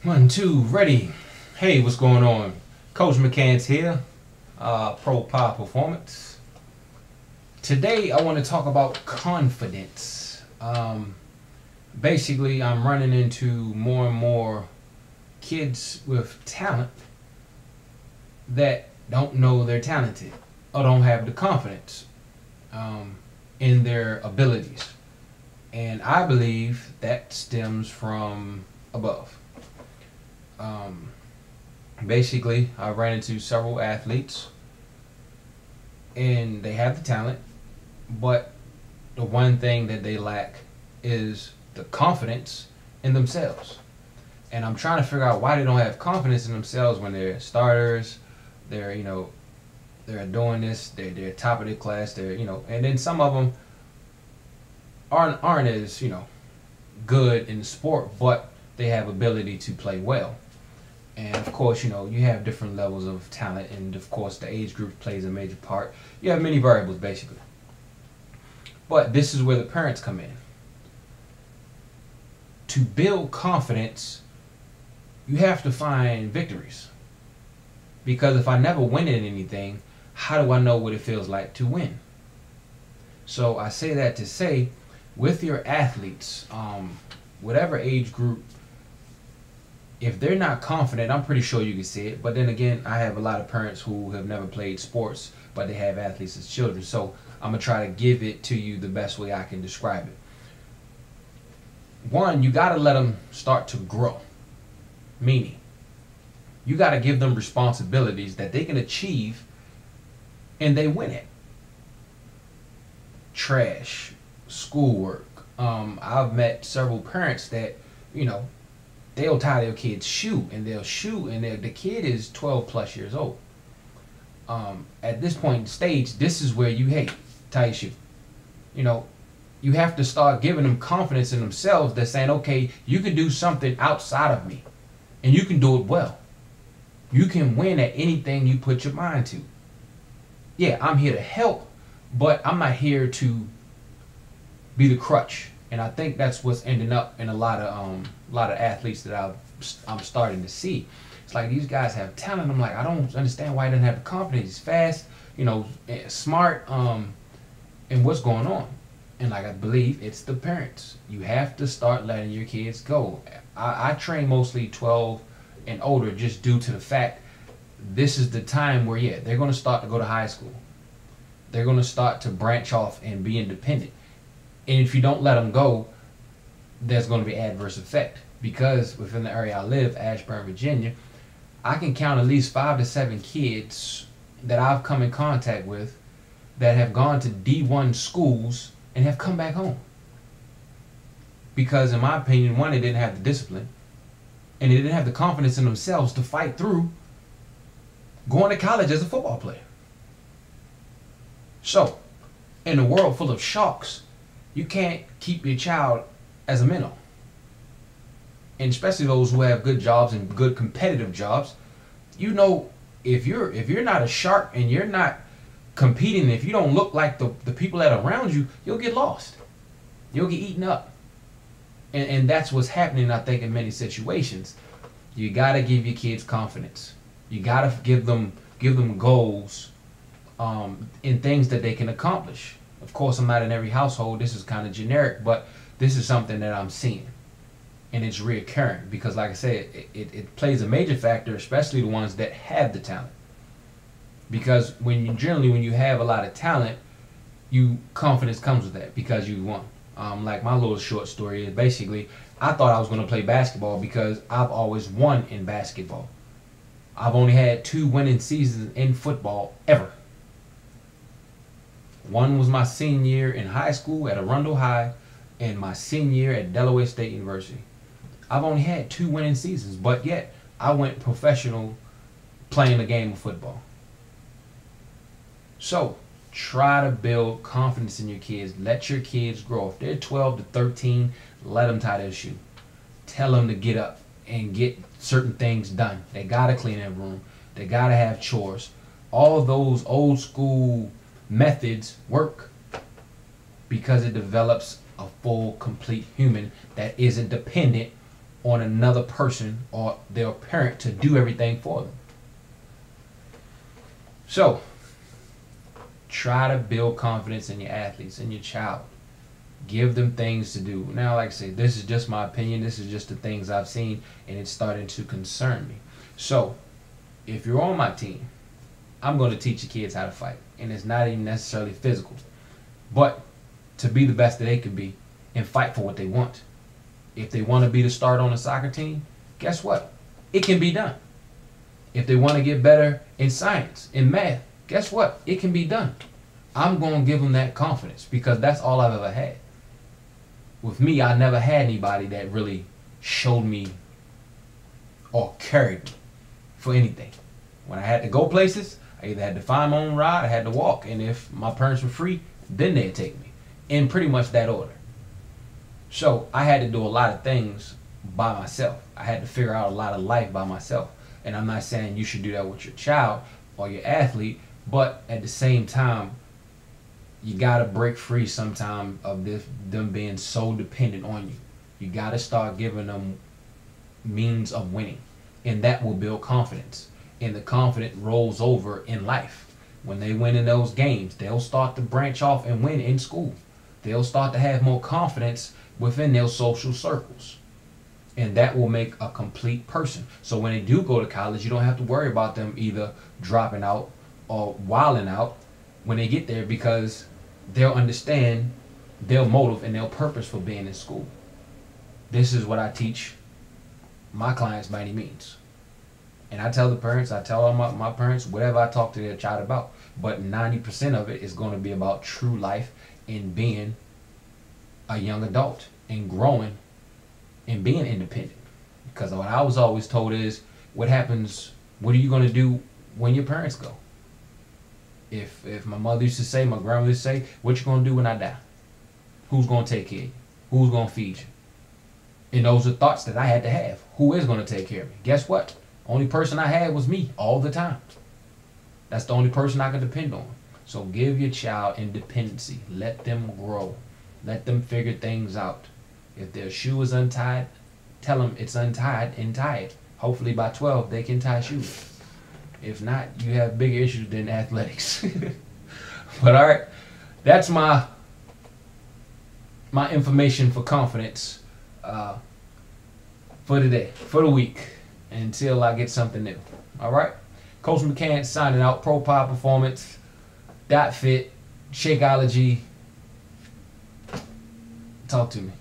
One, two, ready. Hey, what's going on? Coach McCants here, Pro Power Performance. Today, I want to talk about confidence. Basically, I'm running into more and more kids with talent that don't know they're talented or don't have the confidence in their abilities. And I believe that stems from above. Um, Basically, I ran into several athletes and they have the talent, but the one thing that they lack is the confidence in themselves. And I'm trying to figure out why they don't have confidence in themselves when they're starters, they're, they're doing this, they're top of their class, and then some of them aren't as, good in the sport, but they have ability to play well. And of course, you have different levels of talent, and of course, the age group plays a major part. You have many variables, basically. But this is where the parents come in. To build confidence, you have to find victories. Because if I never win in anything, how do I know what it feels like to win? So I say that to say, with your athletes, whatever age group, if they're not confident, I'm pretty sure you can see it. But then again, I have a lot of parents who have never played sports, but they have athletes as children. So I'm going to try to give it to you the best way I can describe it. One, you got to let them start to grow. Meaning, you got to give them responsibilities that they can achieve and they win it. Trash, schoolwork. I've met several parents that, they'll tie their kid's shoe and they'll shoot and the kid is 12 plus years old. At this point in the stage, this is where tie your shoe. You have to start giving them confidence in themselves. They're saying, okay, you can do something outside of me and you can do it well. You can win at anything you put your mind to. Yeah, I'm here to help, but I'm not here to be the crutch. And I think that's what's ending up in a lot of athletes that I'm starting to see. It's like these guys have talent. I'm like, I don't understand why he doesn't have the confidence. He's fast, smart, and what's going on? And like I believe it's the parents. You have to start letting your kids go. I train mostly 12 and older just due to the fact this is the time where they're going to start to go to high school. They're going to start to branch off and be independent. And if you don't let them go, there's going to be adverse effect. Because within the area I live, Ashburn, Virginia, I can count at least 5 to 7 kids that I've come in contact with that have gone to D1 schools and have come back home. Because in my opinion, one, they didn't have the discipline and they didn't have the confidence in themselves to fight through going to college as a football player. So, in a world full of sharks, you can't keep your child as a minnow. And especially those who have good jobs and good competitive jobs, if you're not a shark and you're not competing, if you don't look like the people that are around you, you'll get lost. You'll get eaten up. And that's what's happening, I think, in many situations. You gotta give your kids confidence. You gotta give them goals in things that they can accomplish. Of course, I'm not in every household. This is kind of generic, but this is something that I'm seeing. And it's reoccurring because, like I said, it plays a major factor, especially the ones that have the talent. Because when you have a lot of talent, confidence comes with that because you won. Like my little short story is basically, I thought I was going to play basketball because I've always won in basketball. I've only had 2 winning seasons in football ever. One was my senior year in high school at Arundel High and my senior year at Delaware State University. I've only had 2 winning seasons, but yet I went professional playing a game of football. So, try to build confidence in your kids. Let your kids grow. If they're 12 to 13, let them tie their shoe. Tell them to get up and get certain things done. They got to clean their room. They got to have chores. All of those old school methods work because it develops a full, complete human that isn't dependent on another person or their parent to do everything for them. So, try to build confidence in your athletes, in your child. Give them things to do. Now, like I say, this is just my opinion. This is just the things I've seen, and it's starting to concern me. So, if you're on my team, I'm going to teach your kids how to fight. And it's not even necessarily physical, but to be the best that they can be and fight for what they want. If they want to be the starter on a soccer team, guess what? It can be done. If they want to get better in science, in math, guess what? It can be done. I'm going to give them that confidence because that's all I've ever had. With me, I never had anybody that really showed me or carried me for anything. When I had to go places, I either had to find my own ride, I had to walk. And if my parents were free, then they'd take me. In pretty much that order. So I had to do a lot of things by myself. I had to figure out a lot of life by myself. And I'm not saying you should do that with your child or your athlete, but at the same time, you gotta break free sometime of them being so dependent on you. You gotta start giving them means of winning, and that will build confidence. And the confidence rolls over in life. When they win in those games, they'll start to branch off and win in school. They'll start to have more confidence within their social circles. And that will make a complete person. So when they do go to college, you don't have to worry about them either dropping out or wilding out when they get there, because they'll understand their motive and their purpose for being in school. This is what I teach my clients by any means. And I tell the parents, I tell all my parents, whatever I talk to their child about. But 90% of it is going to be about true life and being a young adult and growing and being independent. Because what I was always told is, what are you going to do when your parents go? If my mother used to say, my grandmother used to say, what you going to do when I die? Who's going to take care of you? Who's going to feed you? And those are thoughts that I had to have. Who is going to take care of me? Guess what? Only person I had was me all the time. That's the only person I could depend on. So give your child independency. Let them grow. Let them figure things out. If their shoe is untied, tell them it's untied and tie it. Hopefully by 12 they can tie shoes. If not, you have bigger issues than athletics. But all right, that's my information for confidence for today, for the week, until I get something new. All right, Coach McCants signing out. Pro Power Performance, .fit, Shakeology. Talk to me.